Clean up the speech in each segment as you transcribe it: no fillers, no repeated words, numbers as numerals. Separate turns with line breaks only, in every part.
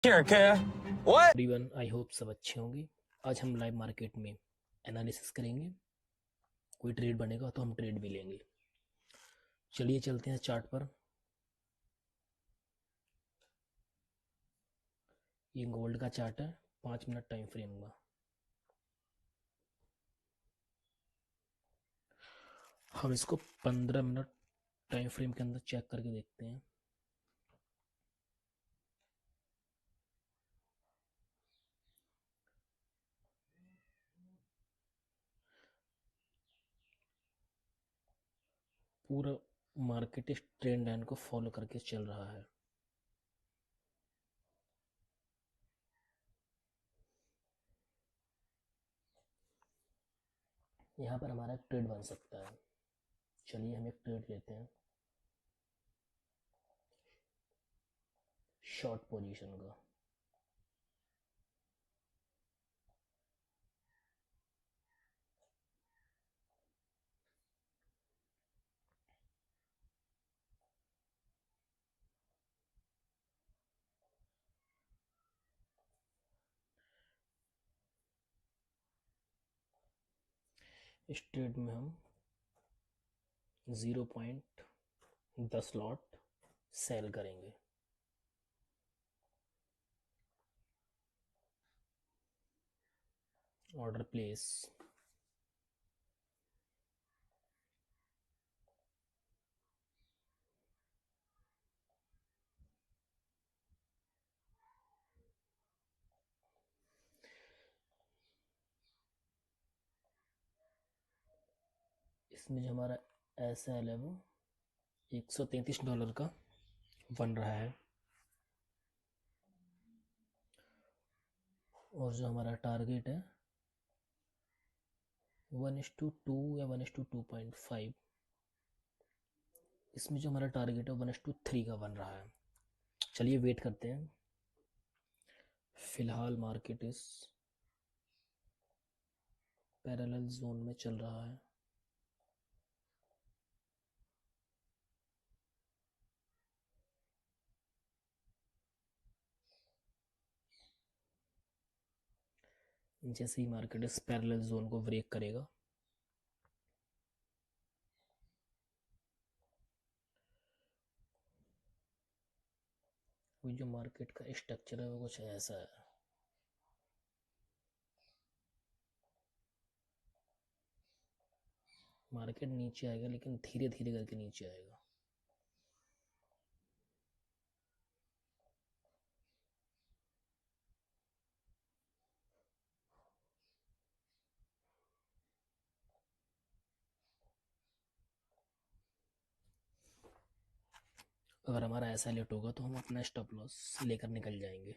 Everyone, I hope सब अच्छे होंगे। आज हम लाइव मार्केट में एनालिसिस करेंगे। कोई ट्रेड बनेगा तो हम ट्रेड भी लेंगे। चलिए चलते हैं चार्ट पर। ये गोल्ड का चार्ट है, 5 मिनट टाइम फ्रेम का। हम इसको 15 मिनट टाइम फ्रेम के अंदर चेक करके देखते हैं। पूरा मार्केट इस ट्रेंड लाइन को फॉलो करके चल रहा है। यहाँ पर हमारा एक ट्रेड बन सकता है। चलिए हम एक ट्रेड लेते हैं शॉर्ट पोजीशन का। इस ट्रेड में हम 0.10 लॉट सेल करेंगे। Order place. इसमें जो हमारा एसएल है वो $133 का बन रहा है। और जो हमारा टारगेट है 1:2 या 1:2.5। इसमें जो हमारा टारगेट है 1:3 का बन रहा है। चलिए वेट करते हैं। फिलहाल मार्केट इस पैरेलल जोन में चल रहा है। जैसे ही मार्केट इस पैरेलल जोन को ब्रेक करेगा वो जो मार्केट का स्ट्रक्चर है वो कुछ ऐसा है। मार्केट नीचे आएगा लेकिन धीरे धीरे करके नीचे आएगा। अगर हमारा ऐसा लेट होगा तो हम अपना स्टॉप लॉस लेकर निकल जाएंगे।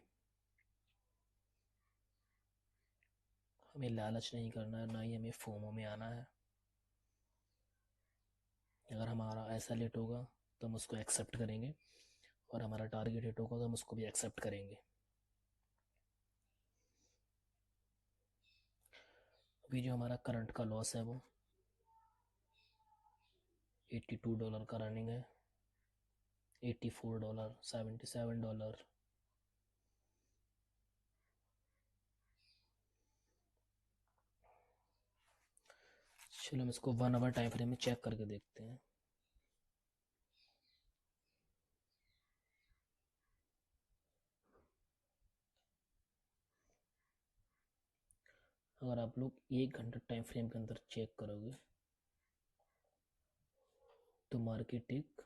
हमें लालच नहीं करना है, ना ही हमें फोमो में आना है। अगर हमारा ऐसा लेट होगा तो हम उसको एक्सेप्ट करेंगे, और हमारा टारगेट हिट होगा तो हम उसको भी एक्सेप्ट करेंगे। अभी जो हमारा करंट का लॉस है वो $82 का रनिंग है। $84, $77। चलो हम इसको 1 आवर टाइम फ्रेम में चेक करके देखते हैं। अगर आप लोग 1 घंटा टाइम फ्रेम के अंदर चेक करोगे तो मार्केट एक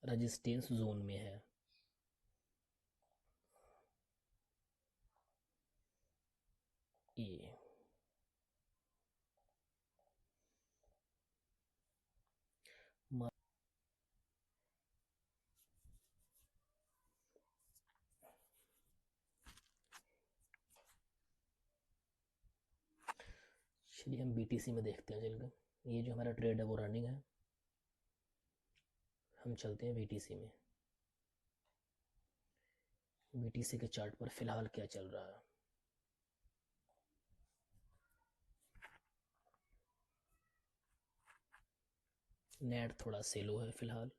रेजिस्टेंस जोन में है। ये चलिए हम बीटीसी में देखते हैं चलकर। ये जो हमारा ट्रेड है वो रनिंग है। हम चलते हैं बीटीसी में। बीटीसी के चार्ट पर फिलहाल क्या चल रहा है। नेट थोड़ा सेलो है फिलहाल।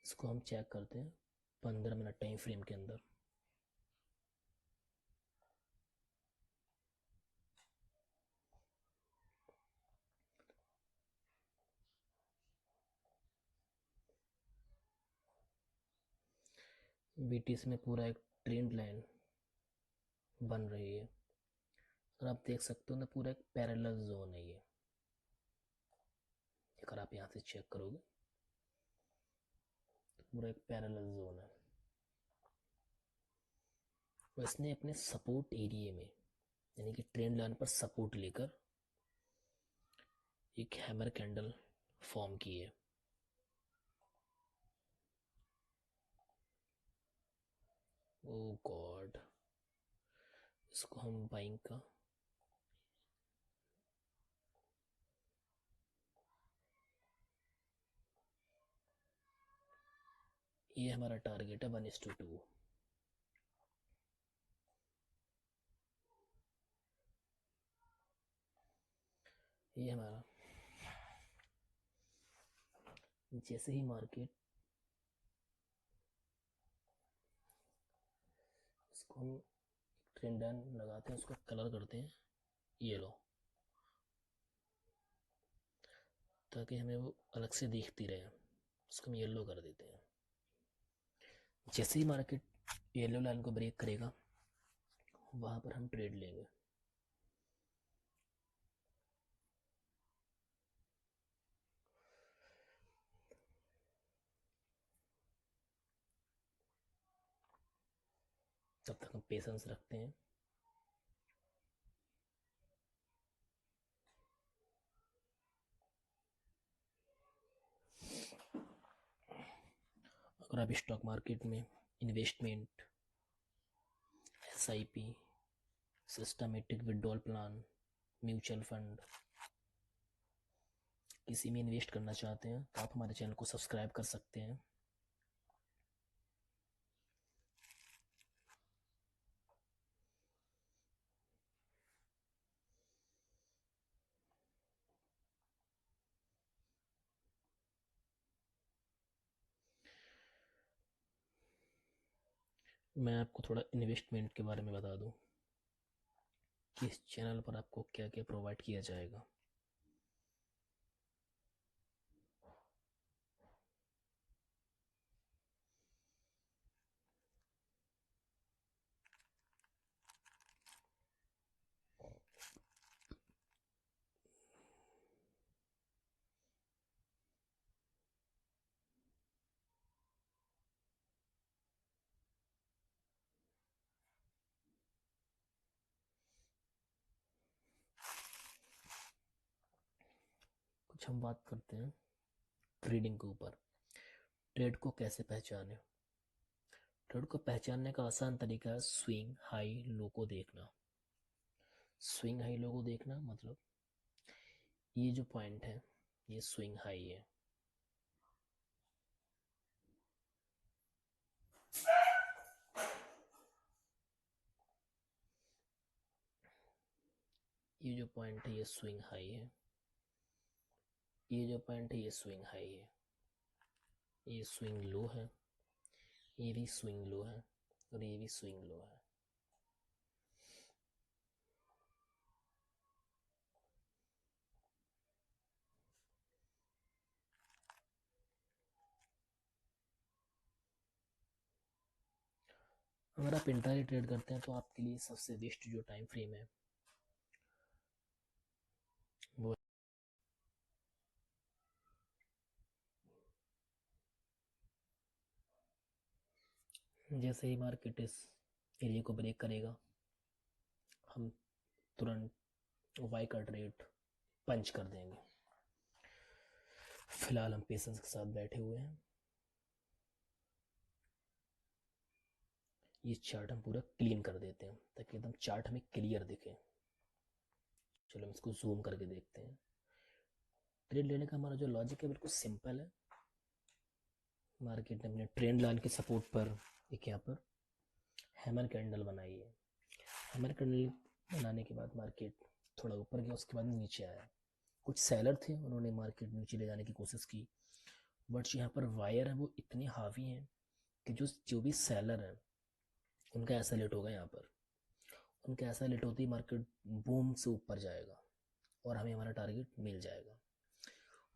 इसको हम चेक करते हैं 15 मिनट टाइम फ्रेम के अंदर। बीटीएस में पूरा एक ट्रेंड लाइन बन रही है और आप देख सकते हो ना, पूरा एक पैरेलल जोन है ये। अगर आप यहाँ से चेक करोगे तो पूरा एक पैरेलल जोन है। और इसने अपने सपोर्ट एरिया में, यानी कि ट्रेंड लाइन पर सपोर्ट लेकर एक हैमर कैंडल फॉर्म की है। ओ गॉड, इसको हम बाइंग का ये हमारा टारगेट है 1:2। ये हमारा, जैसे ही मार्केट, इसको हम ट्रेंड लाइन लगाते हैं, उसको कलर करते हैं येलो, ताकि हमें वो अलग से दिखती रहे। उसको हम येलो कर देते हैं। जैसे ही मार्केट येलो लाइन को ब्रेक करेगा वहां पर हम ट्रेड लेंगे। तब तक हम पेशेंस रखते हैं। अगर आप स्टॉक मार्केट में investment, SIP, systematic withdrawal plan, mutual fund किसी में इन्वेस्ट करना चाहते हैं तो आप हमारे चैनल को सब्सक्राइब कर सकते हैं। मैं आपको थोड़ा इन्वेस्टमेंट के बारे में बता दूं कि इस चैनल पर आपको क्या क्या प्रोवाइड किया जाएगा। कुछ हम बात करते हैं ट्रेडिंग के ऊपर। ट्रेड को कैसे पहचाने? ट्रेड को पहचानने का आसान तरीका है स्विंग हाई लो को देखना। स्विंग हाई लो को देखना मतलब ये जो पॉइंट है ये स्विंग हाई है। ये जो पॉइंट है ये स्विंग हाई है। ये जो पॉइंट है ये स्विंग हाई है। ये स्विंग लो है, ये भी स्विंग लो है और ये भी स्विंग लो है। अगर आप इंट्राडे ट्रेड करते हैं तो आपके लिए सबसे बेस्ट जो टाइम फ्रेम है वो, जैसे ही मार्केट इस एरिया को ब्रेक करेगा हम तुरंत वाई का ट्रेड पंच कर देंगे। फिलहाल हम पेशेंस के साथ बैठे हुए हैं। ये चार्ट हम पूरा क्लीन कर देते हैं ताकि एकदम चार्ट हमें क्लियर दिखे। चलो हम इसको जूम करके देखते हैं। ट्रेड लेने का हमारा जो लॉजिक है बिल्कुल सिंपल है। मार्केट ने अपने ट्रेंड लाइन के सपोर्ट पर एक यहाँ पर हैमर कैंडल बनाई है। हैमर कैंडल बनाने के बाद मार्केट थोड़ा ऊपर गया, उसके बाद नीचे आया। कुछ सेलर थे, उन्होंने मार्केट नीचे ले जाने की कोशिश की, बट यहाँ पर वायर है वो इतने हावी हैं कि जो जो भी सेलर हैं उनका ऐसा लेट होगा, यहाँ पर उनका ऐसा लेट होती मार्केट बूम से ऊपर जाएगा और हमें हमारा टारगेट मिल जाएगा।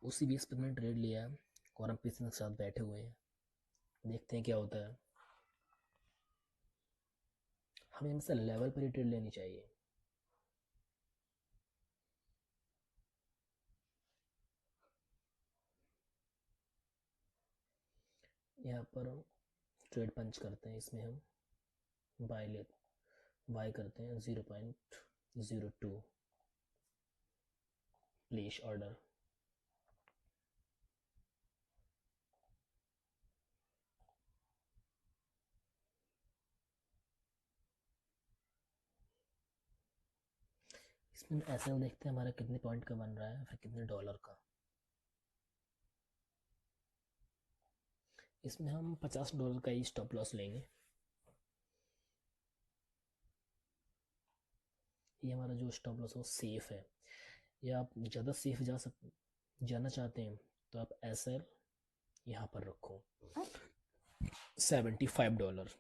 उसी बेस पर मैंने ट्रेड लिया है और हम पेशेंस के साथ बैठे हुए हैं, देखते हैं क्या होता है। हमें हमेशा लेवल पर ही ट्रेड लेनी चाहिए। यहाँ पर हम ट्रेड पंच करते हैं, इसमें हम बाय करते हैं 0.02 प्लेस ऑर्डर। इसमें ऐसे हम देखते हैं हमारा कितने पॉइंट का बन रहा है, फिर कितने डॉलर का। इसमें हम $50 का ही स्टॉप लॉस लेंगे। ये हमारा जो स्टॉप लॉस है वो सेफ है, या आप ज़्यादा सेफ जाना चाहते हैं तो आप एसएल यहाँ पर रखो $75।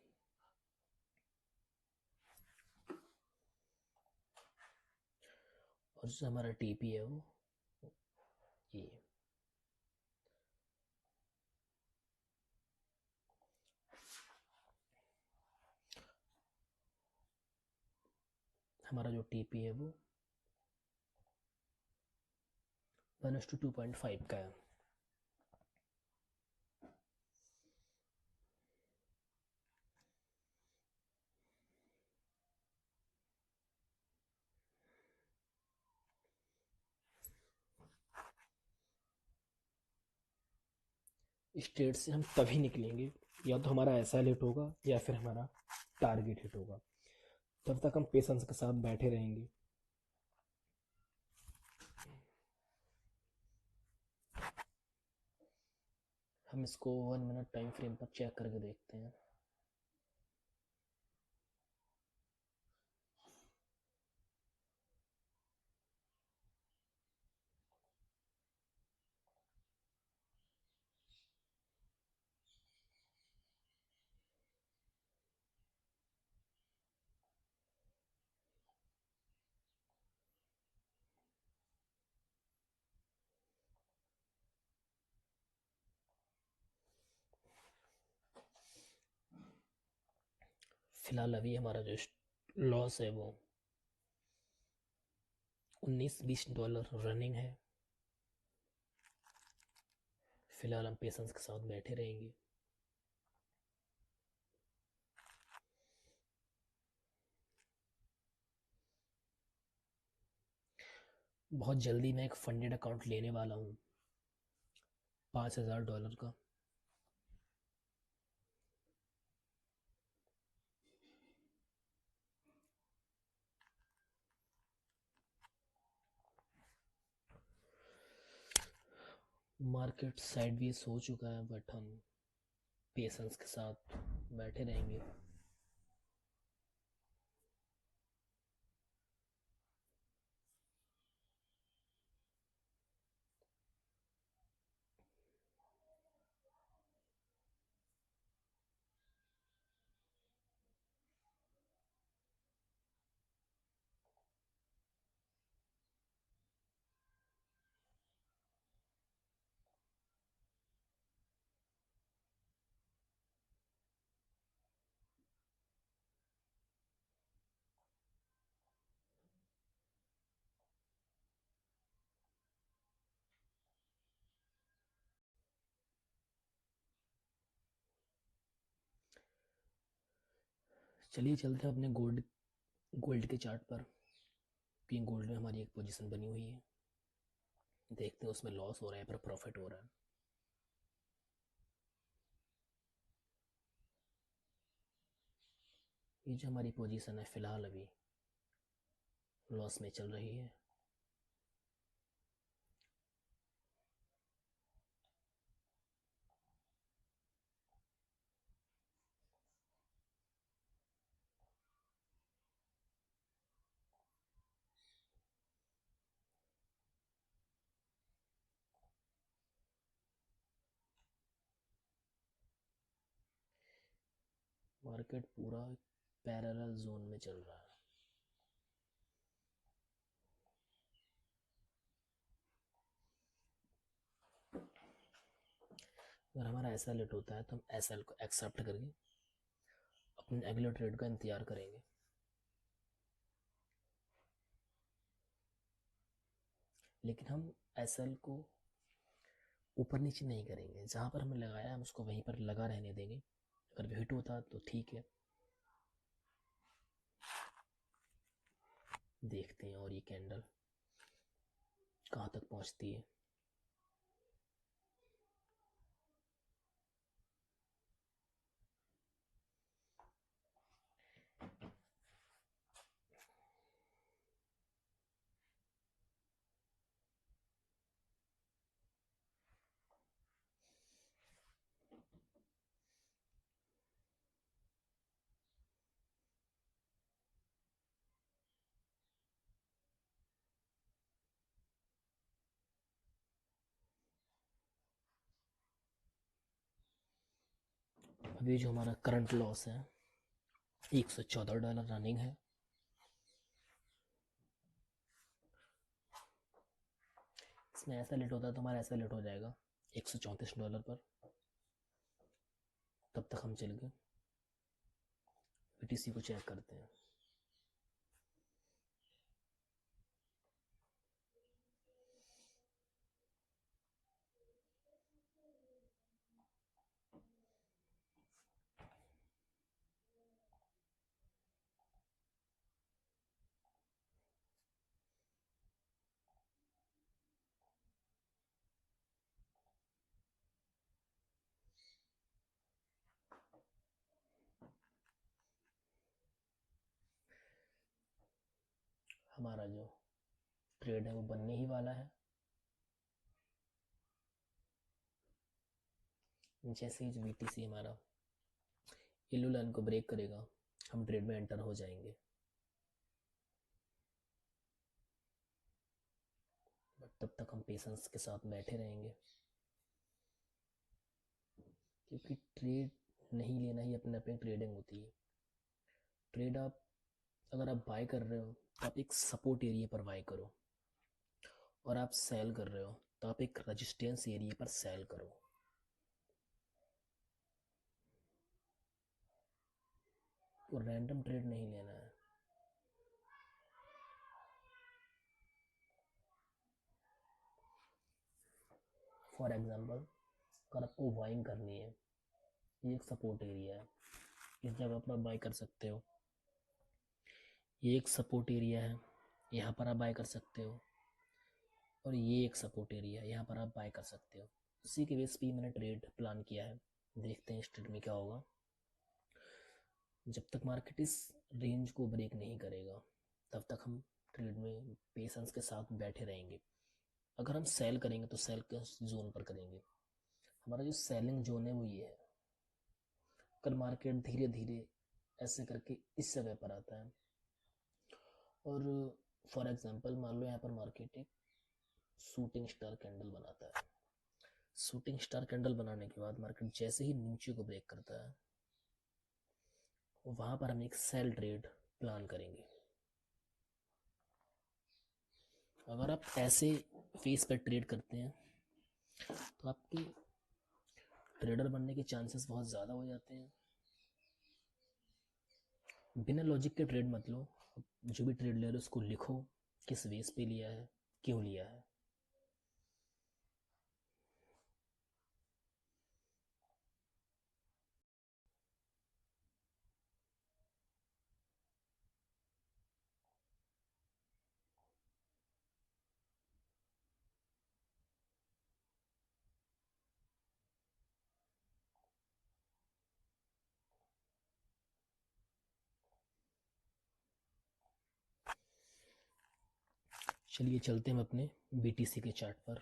और जो हमारा टीपी है वो ये। हमारा जो टीपी है वो 1:2.5 का है। इस ट्रेड से हम तभी निकलेंगे, या तो हमारा ऐसा हिट होगा या फिर हमारा टारगेट हिट होगा। तब तक हम पेशेंस के साथ बैठे रहेंगे। हम इसको 1 मिनट टाइम फ्रेम पर चेक करके देखते हैं। फिलहाल अभी हमारा जो लॉस है वो $19-20 रनिंग है। फिलहाल हम पेशेंस के साथ बैठे रहेंगे। बहुत जल्दी मैं एक फंडेड अकाउंट लेने वाला हूँ $5,000 का। मार्केट साइडवेज हो चुका है, बट हम पेशेंस के साथ बैठे रहेंगे। चलिए चलते हैं अपने गोल्ड के चार्ट पर। कि गोल्ड में हमारी एक पोजीशन बनी हुई है, देखते हैं उसमें लॉस हो रहा है पर प्रॉफिट हो रहा है। ये जो हमारी पोजीशन है फिलहाल अभी लॉस में चल रही है। मार्केट पूरा पैरेलल जोन में चल रहा है। अगर हमारा ऐसा लेट होता है तो हम एसएल को एक्सेप्ट करके अपने अगले ट्रेड का इंतजार करेंगे। लेकिन हम एसएल को ऊपर नीचे नहीं करेंगे, जहाँ पर हमें लगाया हम उसको वहीं पर लगा रहने देंगे। अगर हिट होता तो ठीक है, देखते हैं और ये कैंडल कहाँ तक पहुँचती है। अभी जो हमारा करंट लॉस है $114 रनिंग है। इसमें ऐसा लेट होता है तो हमारा ऐसा लेट हो जाएगा $134 पर। तब तक हम चल गए बीटीसी को चेक करते हैं। हमारा जो ट्रेड है वो बनने ही वाला है। जैसे ही जो बीटीसी हमारा येलो लाइन को ब्रेक करेगा हम ट्रेड में एंटर हो जाएंगे। बट तब तक हम पेशेंस के साथ बैठे रहेंगे, क्योंकि ट्रेड नहीं लेना ही अपने आप में ट्रेडिंग होती है। ट्रेड आप अगर आप बाय कर रहे हो तो आप एक सपोर्ट एरिया पर बाय करो, और आप सेल कर रहे हो तो आप एक रेजिस्टेंस एरिया पर सेल करो। तो रैंडम ट्रेड नहीं लेना है। फॉर एग्जांपल अगर आपको बाइंग करनी है, ये एक सपोर्ट एरिया है, इस जगह पर आप बाय कर सकते हो। ये एक सपोर्ट एरिया है, यहाँ पर आप बाय कर सकते हो। और ये एक सपोर्ट एरिया है, यहाँ पर आप बाय कर सकते हो। उसी के बेस पे मैंने ट्रेड प्लान किया है। देखते हैं इस ट्रेड में क्या होगा। जब तक मार्केट इस रेंज को ब्रेक नहीं करेगा तब तक हम ट्रेड में पेशेंस के साथ बैठे रहेंगे। अगर हम सेल करेंगे तो सेल के जोन पर करेंगे। हमारा जो सेलिंग जोन है वो ये है। अगर मार्केट धीरे धीरे ऐसे करके इस जगह पर आता है, और फॉर एग्जांपल मान लो यहाँ पर मार्केट एक शूटिंग स्टार कैंडल बनाता है। शूटिंग स्टार कैंडल बनाने के बाद मार्केट जैसे ही नीचे को ब्रेक करता है वहां पर हम एक सेल ट्रेड प्लान करेंगे। अगर आप ऐसे फेस पर ट्रेड करते हैं तो आपके ट्रेडर बनने के चांसेस बहुत ज़्यादा हो जाते हैं। बिना लॉजिक के ट्रेड मत लो। जो भी ट्रेड ले रहे हो उसको लिखो, किस बेस पे लिया है, क्यों लिया है। चलिए चलते हैं अपने बीटीसी के चार्ट पर।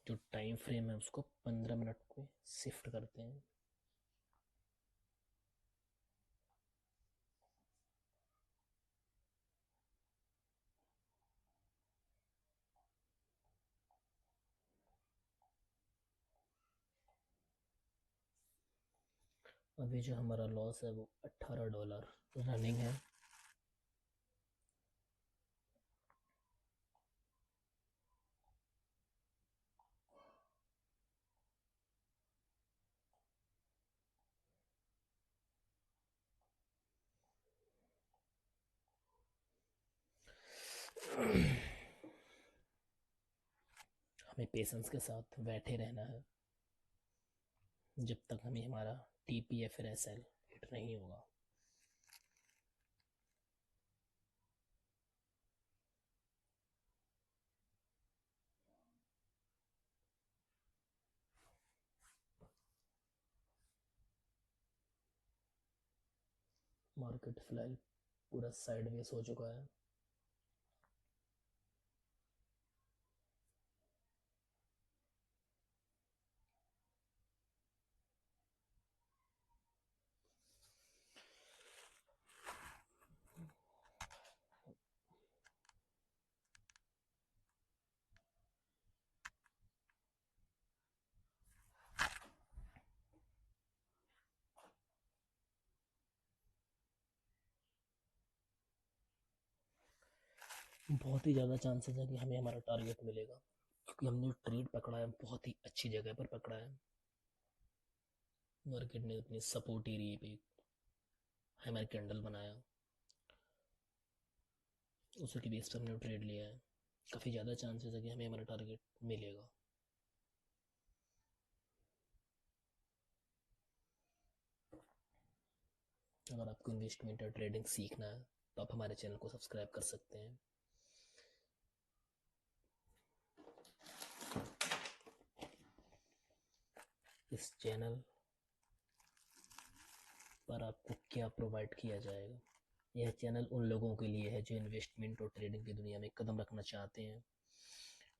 जो टाइम फ्रेम है उसको 15 मिनट में शिफ्ट करते हैं। अभी जो हमारा लॉस है वो $18 रनिंग है। हमें पेशेंस के साथ बैठे रहना है जब तक हमें हमारा टीपी या फिर एसएल हिट नहीं होगा। मार्केट फिलहाल पूरा साइडवेज हो चुका है। बहुत ही ज़्यादा चांसेस है कि हमें हमारा टारगेट मिलेगा, क्योंकि हमने ट्रेड पकड़ा है बहुत ही अच्छी जगह पर पकड़ा है। मार्केट ने अपनी सपोर्ट एरिया पे हमारा कैंडल बनाया, उसी के बेस पर हमने ट्रेड लिया है। काफ़ी ज़्यादा चांसेस है कि हमें हमारा टारगेट मिलेगा। अगर आपको इन्वेस्टमेंट और ट्रेडिंग सीखना है तो आप हमारे चैनल को सब्सक्राइब कर सकते हैं। इस चैनल पर आपको क्या प्रोवाइड किया जाएगा? यह चैनल उन लोगों के लिए है जो इन्वेस्टमेंट और ट्रेडिंग की दुनिया में कदम रखना चाहते हैं।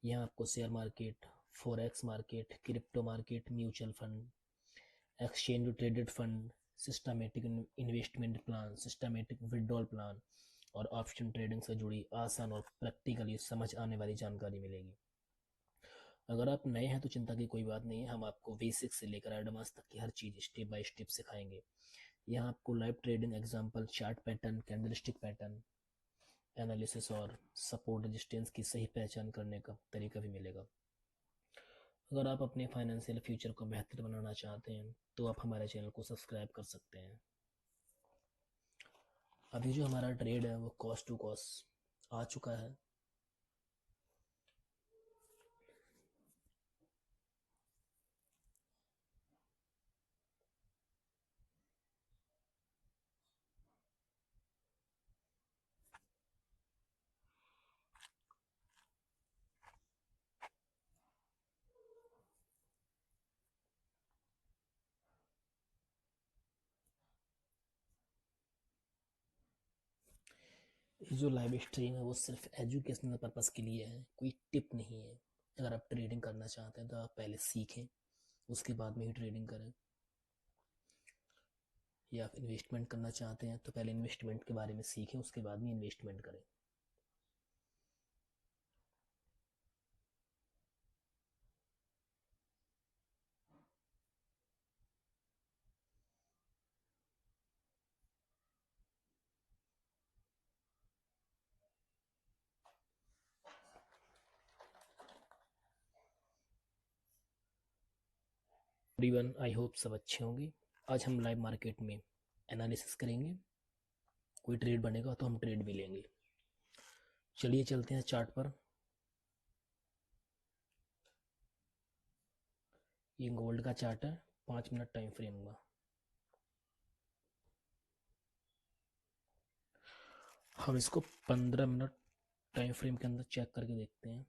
यहाँ आपको share market, forex market, crypto market, mutual fund, exchange traded fund, systematic investment plan, systematic withdrawal plan और ऑप्शन ट्रेडिंग से जुड़ी आसान और प्रैक्टिकली समझ आने वाली जानकारी मिलेगी। अगर आप नए हैं तो चिंता की कोई बात नहीं है, हम आपको बेसिक से लेकर एडवांस तक की हर चीज़ स्टेप बाय स्टेप सिखाएंगे। यहाँ आपको live trading example, chart pattern, candlestick pattern analysis और सपोर्ट रेजिस्टेंस की सही पहचान करने का तरीका भी मिलेगा। अगर आप अपने फाइनेंशियल फ्यूचर को बेहतर बनाना चाहते हैं तो आप हमारे चैनल को सब्सक्राइब कर सकते हैं। अभी जो हमारा ट्रेड है वो कॉस्ट टू कॉस्ट आ चुका है। ये जो लाइव स्ट्रीम है वो सिर्फ एजुकेशनल पर्पज़ के लिए है, कोई टिप नहीं है। अगर आप ट्रेडिंग करना चाहते हैं तो आप पहले सीखें, उसके बाद में ही ट्रेडिंग करें। या आप इन्वेस्टमेंट करना चाहते हैं तो पहले इन्वेस्टमेंट के बारे में सीखें, उसके बाद में इन्वेस्टमेंट करें। एवरीवन, आई होप सब अच्छे होंगे। आज हम लाइव मार्केट में एनालिसिस करेंगे, कोई ट्रेड बनेगा तो हम ट्रेड भी लेंगे। चलिए चलते हैं चार्ट पर। ये गोल्ड का चार्ट है 5 मिनट टाइम फ्रेम का। हम इसको 15 मिनट टाइम फ्रेम के अंदर चेक करके देखते हैं।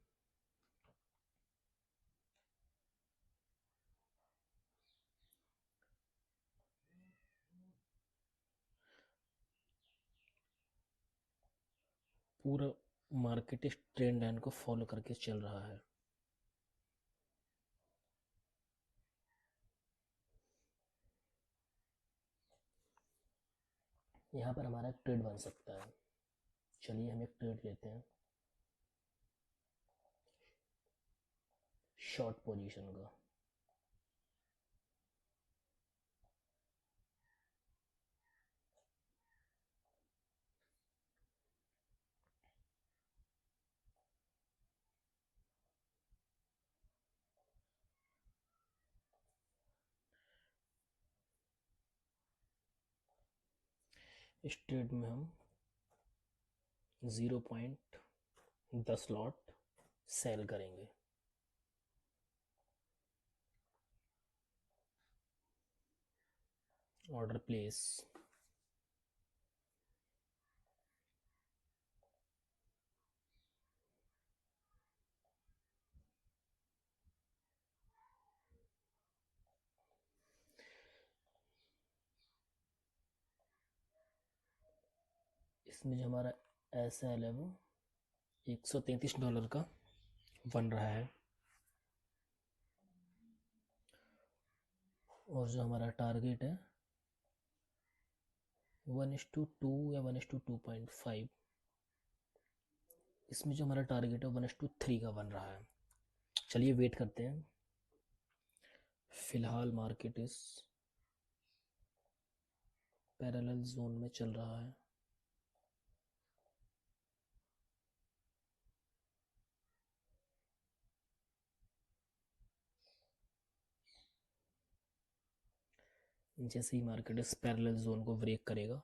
पूरा मार्केट इस ट्रेंड लाइन को फॉलो करके चल रहा है। यहाँ पर हमारा एक ट्रेड बन सकता है। चलिए हम एक ट्रेड लेते हैं शॉर्ट पोजीशन का। इस ट्रेड में हम 0.10 लॉट सेल करेंगे। Order place. इसमें जो हमारा एस एल है वो $133 का बन रहा है, और जो हमारा टारगेट है 1:2 या 1:2.5, इसमें जो हमारा टारगेट है 1:3 का बन रहा है। चलिए वेट करते हैं। फिलहाल मार्केट इस पैरेलल जोन में चल रहा है। जैसे ही मार्केट इस पैरेलल जोन को ब्रेक करेगा,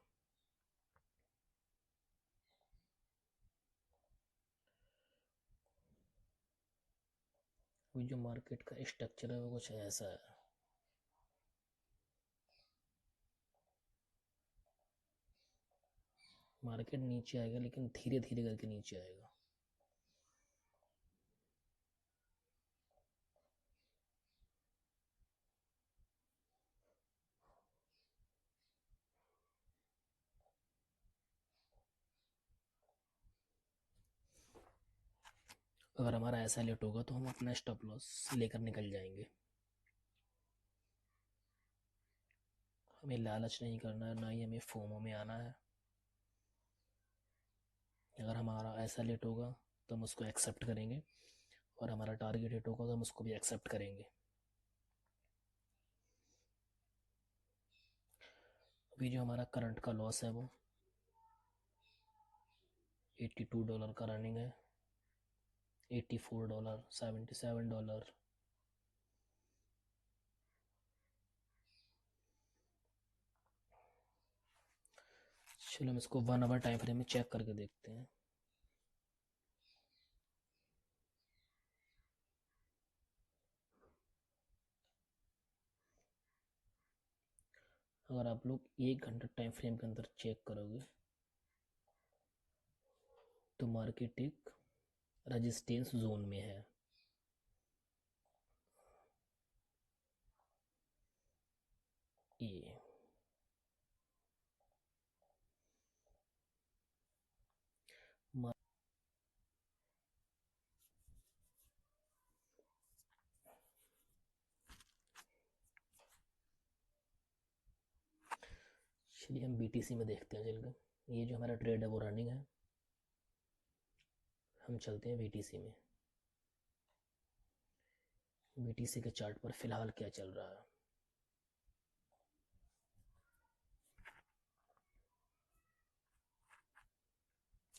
जो मार्केट का स्ट्रक्चर है वो कुछ ऐसा है। मार्केट नीचे आएगा लेकिन धीरे धीरे करके नीचे आएगा। अगर हमारा ऐसा लेट होगा तो हम अपना स्टॉप लॉस लेकर निकल जाएंगे। हमें लालच नहीं करना है, ना ही हमें फोमो में आना है। अगर हमारा ऐसा लेट होगा तो हम उसको एक्सेप्ट करेंगे, और हमारा टारगेट हिट होगा तो हम उसको भी एक्सेप्ट करेंगे। अभी जो हमारा करंट का लॉस है वो $82 का रनिंग है, $84, $77। चलो हम इसको 1 आवर टाइम फ्रेम में चेक करके देखते हैं। अगर आप लोग 1 घंटा टाइम फ्रेम के अंदर चेक करोगे तो मार्केट एक रेजिस्टेंस जोन में है। ये चलिए हम बीटीसी में देखते हैं चलकर। ये जो हमारा ट्रेड है वो रनिंग है। हम चलते हैं बीटीसी में। बीटीसी के चार्ट पर फिलहाल क्या चल रहा है।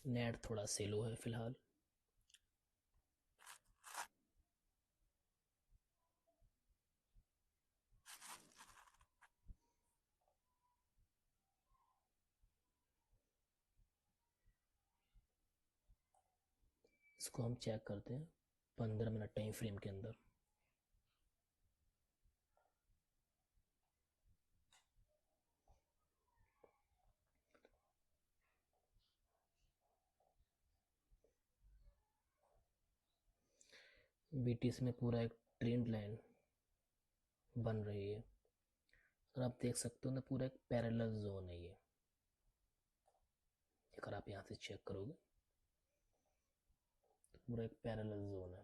नेट थोड़ा सेलो है फिलहाल। इसको हम चेक करते हैं 15 मिनट टाइम फ्रेम के अंदर। बीटीसी में पूरा एक ट्रेंड लाइन बन रही है, और आप देख सकते हो ना पूरा एक पैरेलल जोन है ये। अगर आप यहाँ से चेक करोगे तो पूरा एक पैरेलल जोन है।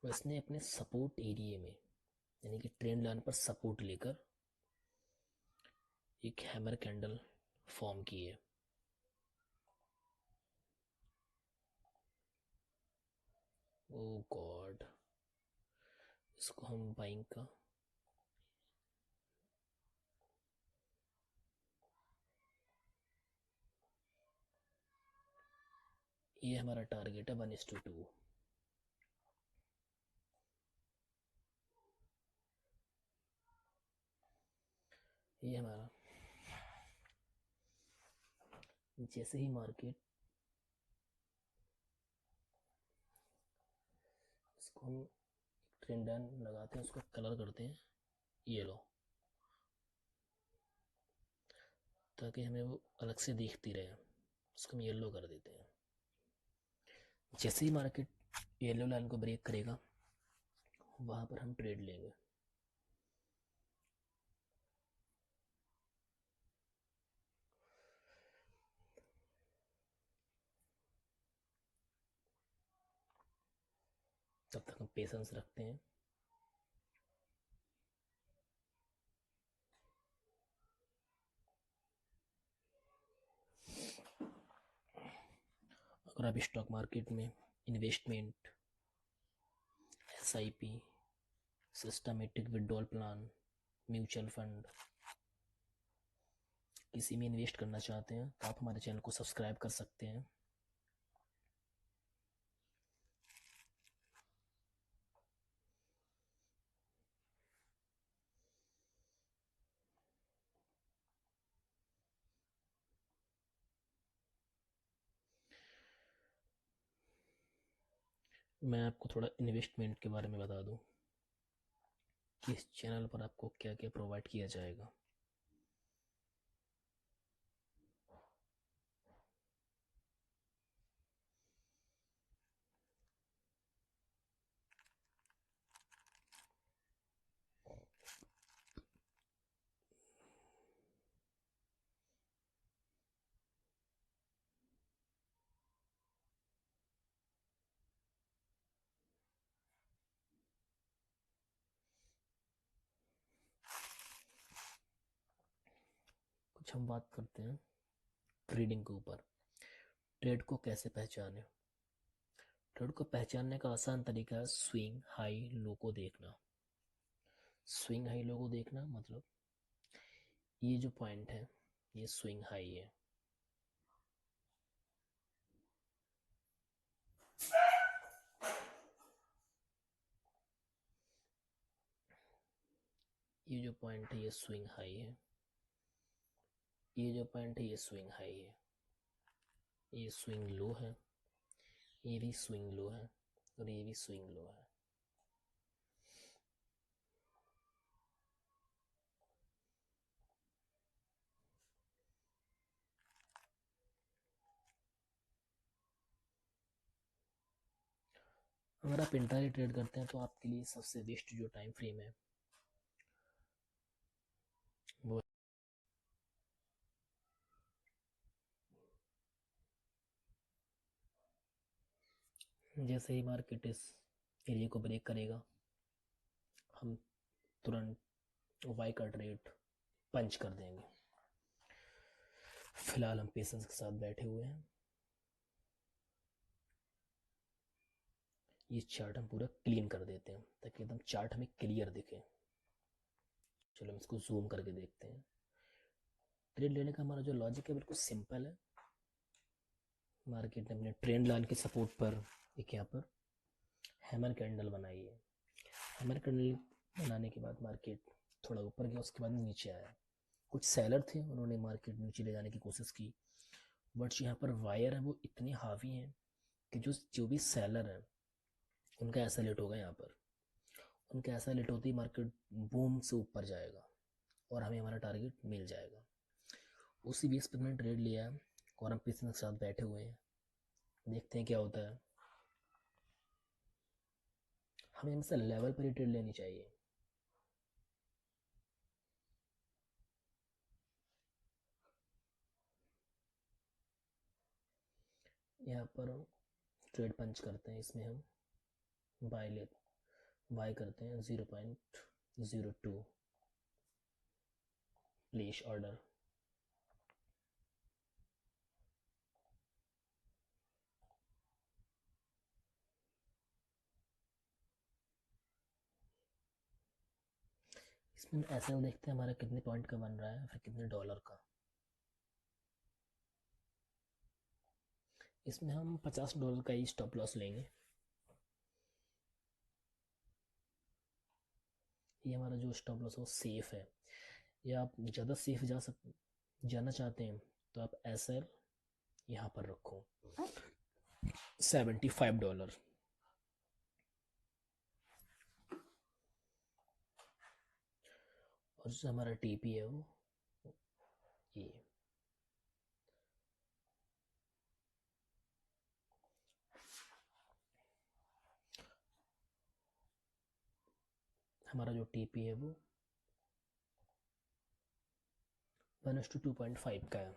और इसने अपने सपोर्ट एरिया में, यानी कि ट्रेंड लाइन पर सपोर्ट लेकर एक हैमर कैंडल फॉर्म की है। ओ गॉड, इसको हम बाइंग का ये हमारा टारगेट है 1:2। ये हमारा जैसे ही मार्केट इसको हम ट्रेंड लाइन लगाते हैं, उसको कलर करते हैं येलो, ताकि हमें वो अलग से दिखती रहे। उसको हम येलो कर देते हैं। जैसे ही मार्केट येलो लाइन को ब्रेक करेगा वहां पर हम ट्रेड लेंगे। तब तक हम पेशेंस रखते हैं। अगर आप स्टॉक मार्केट में investment, SIP, systematic withdrawal plan, mutual fund किसी में इन्वेस्ट करना चाहते हैं तो आप हमारे चैनल को सब्सक्राइब कर सकते हैं। मैं आपको थोड़ा इन्वेस्टमेंट के बारे में बता दूं कि इस चैनल पर आपको क्या क्या प्रोवाइड किया जाएगा। कुछ हम बात करते हैं ट्रेडिंग के ऊपर। ट्रेड को कैसे पहचाने? ट्रेड को पहचानने का आसान तरीका है स्विंग हाई लो को देखना। स्विंग हाई लो को देखना मतलब ये जो पॉइंट है ये स्विंग हाई है। ये जो पॉइंट है ये स्विंग हाई है। ये जो पॉइंट है ये स्विंग हाई है। ये स्विंग लो है, ये भी स्विंग लो है और ये भी स्विंग लो है। अगर आप इंट्राडे ट्रेड करते हैं तो आपके लिए सबसे बेस्ट जो टाइम फ्रेम है वो जैसे ही मार्केट इस एरिया को ब्रेक करेगा हम तुरंत वाई का ट्रेड पंच कर देंगे। फिलहाल हम पेशेंस के साथ बैठे हुए हैं। ये चार्ट हम पूरा क्लीन कर देते हैं ताकि एकदम चार्ट हमें क्लियर दिखे। चलो हम इसको जूम करके देखते हैं। ट्रेड लेने का हमारा जो लॉजिक है बिल्कुल सिंपल है। मार्केट ने अपने ट्रेंड लाइन के सपोर्ट पर एक यहाँ पर हैमर कैंडल बनाई है। हैमर कैंडल बनाने के बाद मार्केट थोड़ा ऊपर गया, उसके बाद नीचे आया। कुछ सेलर थे, उन्होंने मार्केट नीचे ले जाने की कोशिश की, बट यहाँ पर वायर है वो इतने हावी हैं कि जो जो भी सेलर है उनका ऐसा लेट होगा। यहाँ पर उनका ऐसा लेट होती मार्केट बूम से ऊपर जाएगा और हमें हमारा टारगेट मिल जाएगा। उसी बेस पर मैंने ट्रेड लिया है और हम पेशेंस के साथ बैठे हुए हैं। देखते हैं क्या होता है। हमें हमेशा लेवल पर ही ट्रेड लेनी चाहिए। यहाँ पर हम ट्रेड पंच करते हैं, इसमें हम बाय करते हैं 0.02 प्लेस ऑर्डर। इसमें ऐसे हम देखते हैं हमारा कितने पॉइंट का बन रहा है, फिर कितने डॉलर का। इसमें हम $50 का ही स्टॉप लॉस लेंगे। ये हमारा जो स्टॉप लॉस है वो सेफ है। या आप ज़्यादा सेफ जाना चाहते हैं तो आप एसएल यहाँ पर रखो $75। और जो हमारा टीपी है वो ये। हमारा जो टीपी है वो 1:2.5 का है।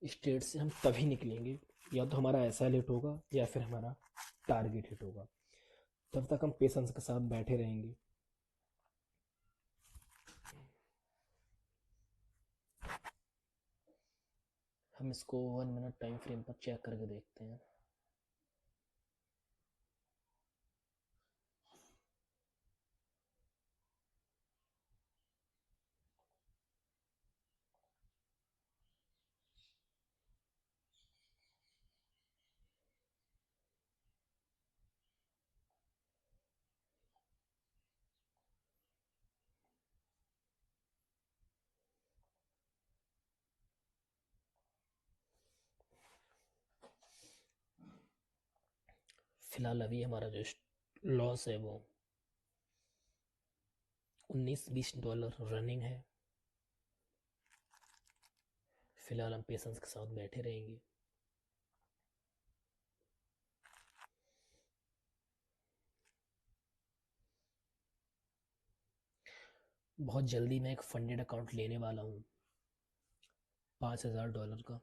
इस ट्रेड से हम तभी निकलेंगे या तो हमारा ऐसा हिट होगा या फिर हमारा टारगेट हिट होगा। तब तक हम पेशेंस के साथ बैठे रहेंगे। हम इसको 1 मिनट टाइम फ्रेम पर चेक करके देखते हैं। फिलहाल अभी हमारा जो लॉस है वो $19-20 रनिंग है। फिलहाल हम पेशेंस के साथ बैठे रहेंगे। बहुत जल्दी मैं एक फंडेड अकाउंट लेने वाला हूँ $5,000 का।